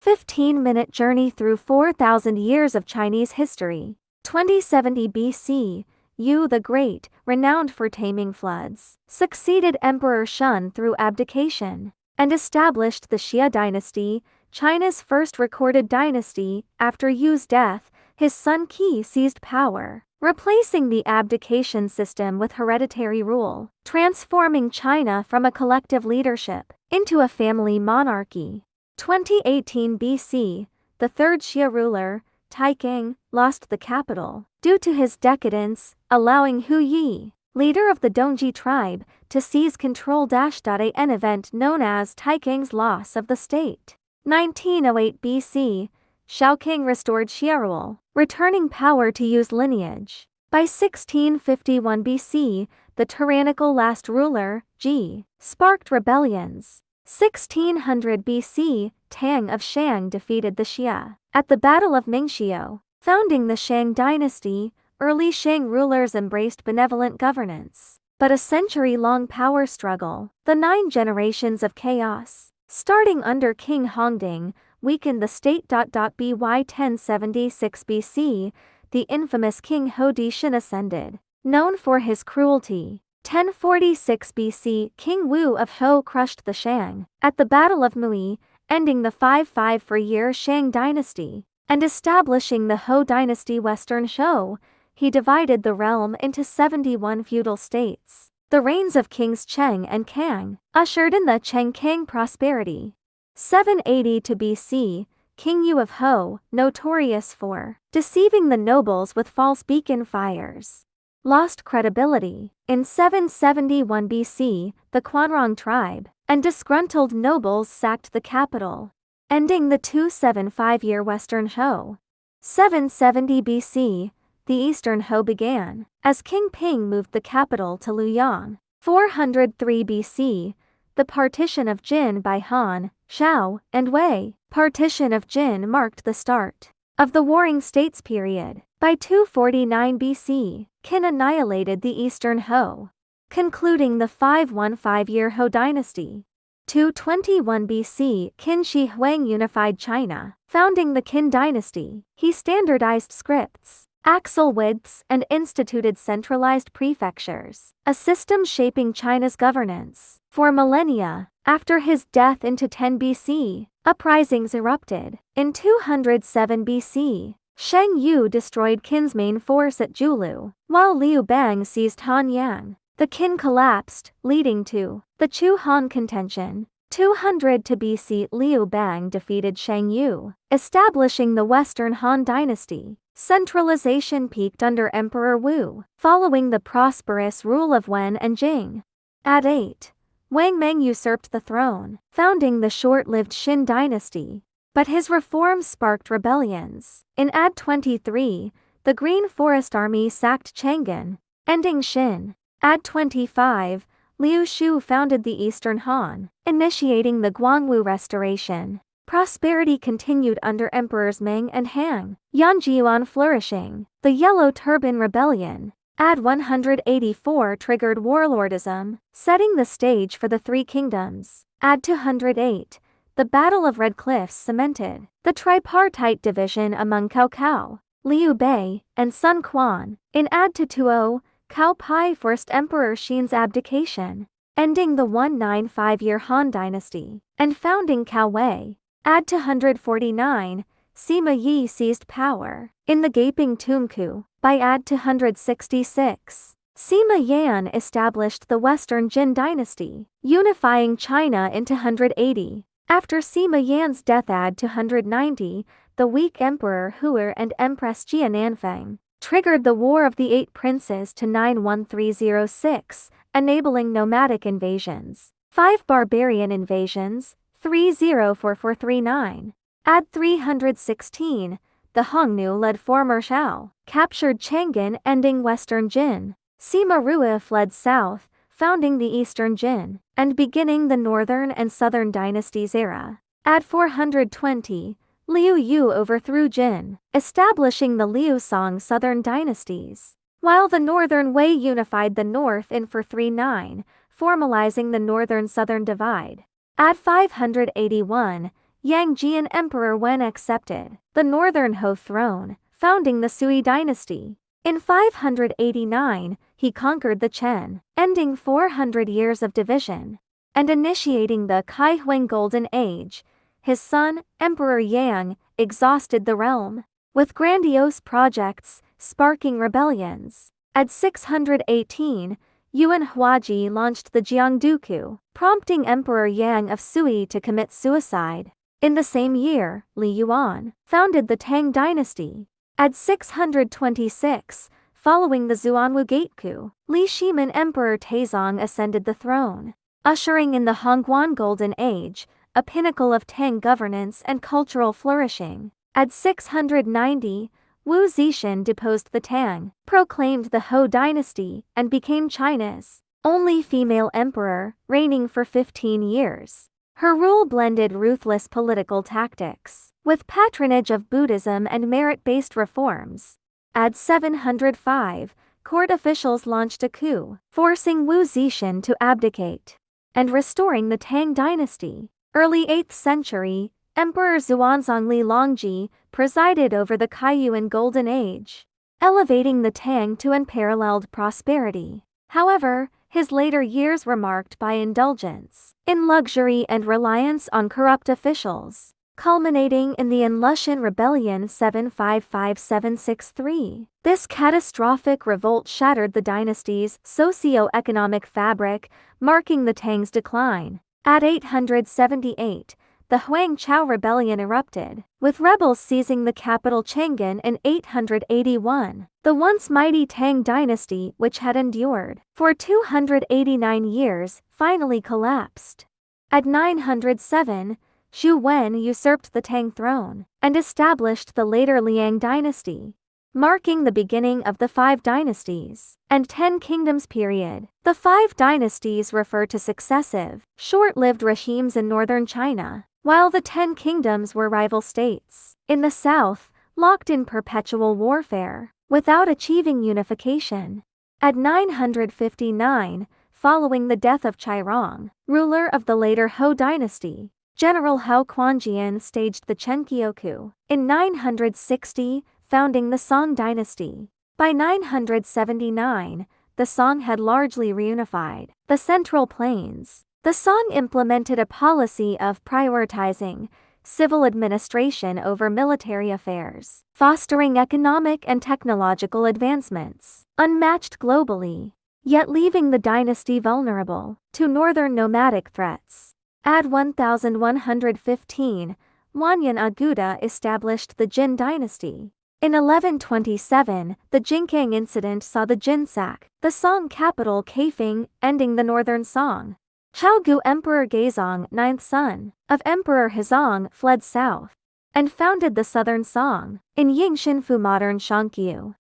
15-minute journey through 4,000 years of Chinese history. 2070 BC, Yu the Great, renowned for taming floods, succeeded Emperor Shun through abdication, and established the Xia dynasty, China's first recorded dynasty. After Yu's death, his son Qi seized power, replacing the abdication system with hereditary rule, transforming China from a collective leadership into a family monarchy. 2018 BC, the third Xia ruler, Taikang, lost the capital due to his decadence, allowing Hu Yi, leader of the Dongji tribe, to seize control. An event known as Taikang's loss of the state. 1908 BC, Shaoqing restored Xia rule, returning power to Yu's lineage. By 1651 BC, the tyrannical last ruler, Ji, sparked rebellions. 1600 BC, Tang of Shang defeated the Xia at the Battle of Mingxiu, founding the Shang dynasty. Early Shang rulers embraced benevolent governance, but a century-long power struggle, the 9 generations of chaos, starting under King Hongding, weakened the state. By 1076 BC, the infamous King Ho Dishan ascended, known for his cruelty. 1046 BC, King Wu of Hou crushed the Shang at the Battle of Mui, ending the 554-year Shang dynasty and establishing the Hou dynasty. Western Zhou, he divided the realm into 71 feudal states. The reigns of kings Cheng and Kang ushered in the Cheng-Kang prosperity. 782 BC, King Yu of Hou, notorious for deceiving the nobles with false beacon fires, lost credibility. In 771 BC, the Quanrong tribe and disgruntled nobles sacked the capital, ending the 275-year Western Zhou. 770 BC, the Eastern Hou began, as King Ping moved the capital to Luoyang. 403 BC, the partition of Jin by Han, Shao, and Wei. Partition of Jin marked the start of the Warring States period. By 249 BC, Qin annihilated the Eastern Hou, concluding the 515-year Hou dynasty. 221 BC, Qin Shi Huang unified China, founding the Qin dynasty. He standardized scripts, axle widths, and instituted centralized prefectures, a system shaping China's governance for millennia. After his death in 10 BC, uprisings erupted. In 207 BC, Shang Yu destroyed Qin's main force at Julu, while Liu Bang seized Hanyang. The Qin collapsed, leading to the Chu-Han contention. 202 BC, Liu Bang defeated Shang Yu, establishing the Western Han dynasty. Centralization peaked under Emperor Wu, following the prosperous rule of Wen and Jing. At 8, Wang Meng usurped the throne, founding the short-lived Xin dynasty. But his reforms sparked rebellions. In Ad 23, the Green Forest Army sacked Chang'an, ending Xin. Ad 25, Liu Shu founded the Eastern Han, initiating the Guangwu Restoration. Prosperity continued under Emperors Meng and Han, Yanjiuan flourishing. The Yellow Turban Rebellion, Ad 184, triggered warlordism, setting the stage for the Three Kingdoms. Ad 208, the Battle of Red Cliffs cemented the tripartite division among Cao Cao, Liu Bei, and Sun Quan. In Ad 220, Cao Pai forced Emperor Xin's abdication, ending the 195-year Han dynasty, and founding Cao Wei. Ad 249, Sima Yi seized power in the Gaping Tomb coup. By Ad 266, Sima Yan established the Western Jin dynasty, unifying China into 180. After Sima Yan's death. Ad 290, the weak Emperor Huer and Empress Jia Nanfang triggered the War of the Eight Princes to 91306, enabling nomadic invasions. 5 barbarian invasions, 304439. Ad 316, the Hongnu-led former Shao captured Chang'an, ending Western Jin. Sima Rua fled south, founding the Eastern Jin, and beginning the Northern and Southern dynasties era. Ad 420, Liu Yu overthrew Jin, establishing the Liu Song Southern dynasties, while the Northern Wei unified the North in 439, formalizing the Northern-Southern divide. Ad 581, Yang Jian Emperor Wen accepted the northern Ho throne, founding the Sui dynasty. In 589, he conquered the Chen, ending 400 years of division and initiating the Kaihuang Golden Age. His son, Emperor Yang, exhausted the realm with grandiose projects, sparking rebellions. At 618, Yuan Huaji launched the Jiangduku, prompting Emperor Yang of Sui to commit suicide. In the same year, Li Yuan founded the Tang dynasty. At 626, following the Xuanwu Gate coup, Li Shimin Emperor Taizong ascended the throne, ushering in the Hongguan Golden Age, a pinnacle of Tang governance and cultural flourishing. At 690, Wu Zixin deposed the Tang, proclaimed the Hou dynasty, and became China's only female emperor, reigning for 15 years. Her rule blended ruthless political tactics with patronage of Buddhism and merit-based reforms. At 705, court officials launched a coup, forcing Wu Zixin to abdicate and restoring the Tang dynasty. Early 8th century, Emperor Xuanzong Li Longji presided over the Kaiyuan Golden Age, elevating the Tang to unparalleled prosperity. However, his later years were marked by indulgence in luxury and reliance on corrupt officials, culminating in the Enlushan Rebellion 755-763. This catastrophic revolt shattered the dynasty's socio-economic fabric, marking the Tang's decline. At 878, the Huang Chao Rebellion erupted, with rebels seizing the capital Chang'an in 881. The once mighty Tang dynasty, which had endured for 289 years, finally collapsed. At 907, Xu Wen usurped the Tang throne and established the later Liang dynasty, marking the beginning of the Five Dynasties and Ten Kingdoms period. The Five Dynasties refer to successive, short-lived regimes in northern China, while the Ten Kingdoms were rival states in the south, locked in perpetual warfare without achieving unification. At 959, following the death of Chairong, ruler of the later Hou dynasty, General Hou Quanjian staged the Chenkio coup in 960, founding the Song dynasty. By 979, the Song had largely reunified the Central Plains. The Song implemented a policy of prioritizing civil administration over military affairs, fostering economic and technological advancements unmatched globally, yet leaving the dynasty vulnerable to northern nomadic threats. At 1115, Wanyan Aguda established the Jin dynasty. In 1127, the Jinkang incident saw the Jin sack the Song capital Kaifeng, ending the northern Song. Chaogu Emperor Gaizong, ninth son of Emperor Hezong, fled south and founded the southern Song in Yingshinfu modern Shangqiu.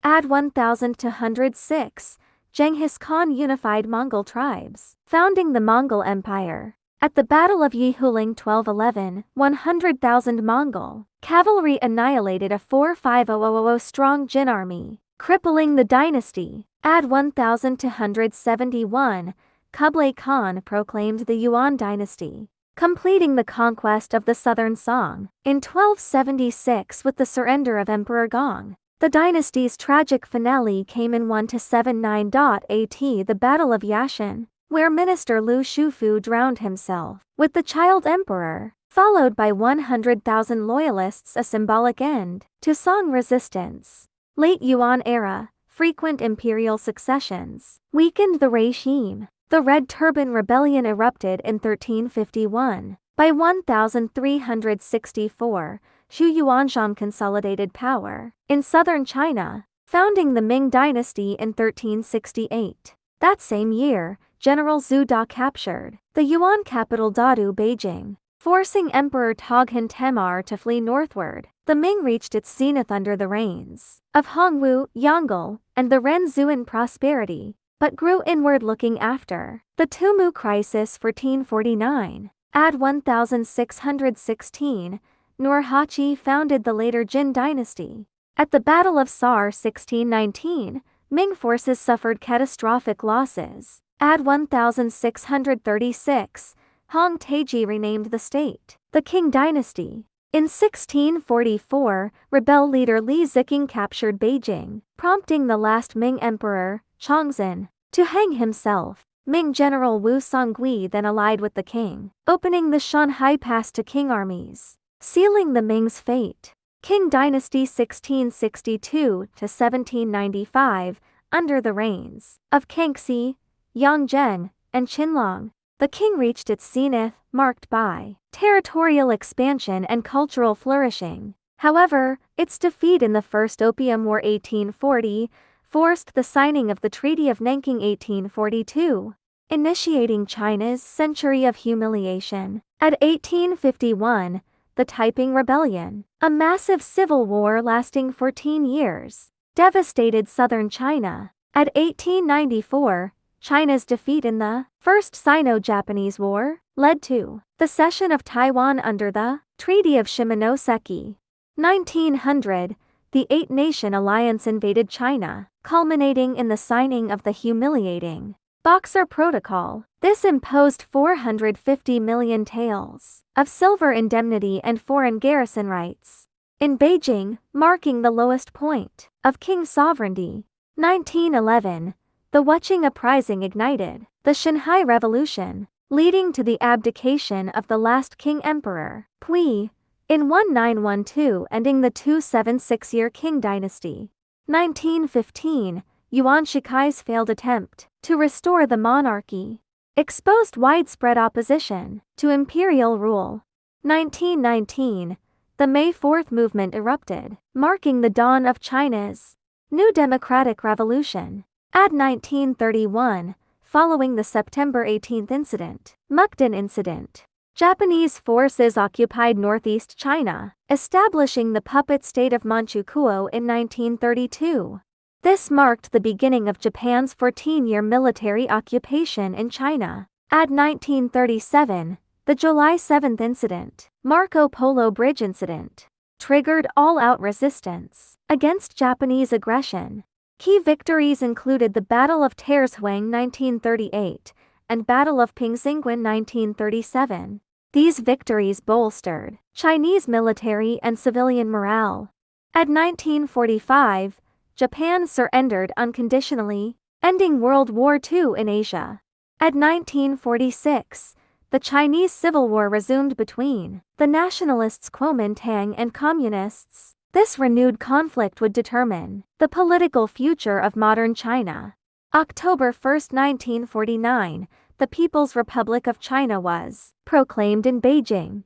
At 1206, Genghis Khan unified Mongol tribes, founding the Mongol Empire. At the Battle of Yihuling 1211, 100,000 Mongol cavalry annihilated a 4,500 strong Jin army, crippling the dynasty. At 1271, Kublai Khan proclaimed the Yuan dynasty, completing the conquest of the southern Song. In 1276, with the surrender of Emperor Gong, the dynasty's tragic finale came in 1-79. At the Battle of Yashin, where Minister Lu Shufu drowned himself with the child emperor, followed by 100,000 loyalists, a symbolic end to Song resistance. Late Yuan era, frequent imperial successions weakened the regime. The Red Turban Rebellion erupted in 1351. By 1364, Xu Yuanzhang consolidated power in southern China, founding the Ming dynasty in 1368. That same year, General Zhu Da captured the Yuan capital Dadu, Beijing, forcing Emperor Toghon Temar to flee northward. The Ming reached its zenith under the reigns of Hongwu, Yongle, and the Ren Zhuan prosperity, but grew inward-looking after the Tumu crisis 1449. At 1616, Nurhaci founded the later Jin dynasty. At the Battle of Sar 1619, Ming forces suffered catastrophic losses. At 1636, Hong Taiji renamed the state the Qing dynasty. In 1644, rebel leader Li Ziqing captured Beijing, prompting the last Ming emperor, Chongzhen, to hang himself. Ming general Wu Songui then allied with the king, opening the Shanhai Pass to Qing armies, sealing the Ming's fate. Qing dynasty 1662 to 1795, under the reigns of Kangxi, Yangzheng, and Qinlong. The Qing reached its zenith, marked by territorial expansion and cultural flourishing. However, its defeat in the First Opium War 1840 forced the signing of the Treaty of Nanking 1842, initiating China's century of humiliation. At 1851, the Taiping Rebellion, a massive civil war lasting 14 years, devastated southern China. At 1894, China's defeat in the First Sino-Japanese War led to the cession of Taiwan under the Treaty of Shimonoseki. 1900, the Eight-Nation Alliance invaded China, culminating in the signing of the humiliating Boxer Protocol. This imposed 450 million taels of silver indemnity and foreign garrison rights in Beijing, marking the lowest point of Qing sovereignty. 1911, the Wuqing Uprising ignited the Shanhai Revolution, leading to the abdication of the last Qing emperor, Pui, in 1912, ending the 276-year Qing dynasty. 1915, Yuan Shikai's failed attempt to restore the monarchy exposed widespread opposition to imperial rule. 1919, the May 4th movement erupted, marking the dawn of China's new democratic revolution. At 1931, following the September 18th incident, Mukden Incident, Japanese forces occupied northeast China, establishing the puppet state of Manchukuo in 1932. This marked the beginning of Japan's 14-year military occupation in China. At 1937, the July 7th incident, Marco Polo Bridge Incident, triggered all-out resistance against Japanese aggression. Key victories included the Battle of Tershuang 1938 and Battle of Pingxingguan 1937. These victories bolstered Chinese military and civilian morale. At 1945, Japan surrendered unconditionally, ending World War II in Asia. At 1946, the Chinese Civil War resumed between the nationalists Kuomintang and communists. This renewed conflict would determine the political future of modern China. October 1, 1949, the People's Republic of China was proclaimed in Beijing.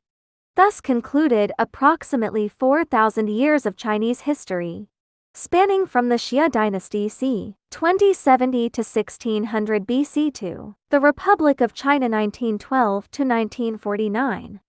Thus concluded approximately 4,000 years of Chinese history, spanning from the Xia dynasty c. 2070 to 1600 BC to the Republic of China 1912 to 1949.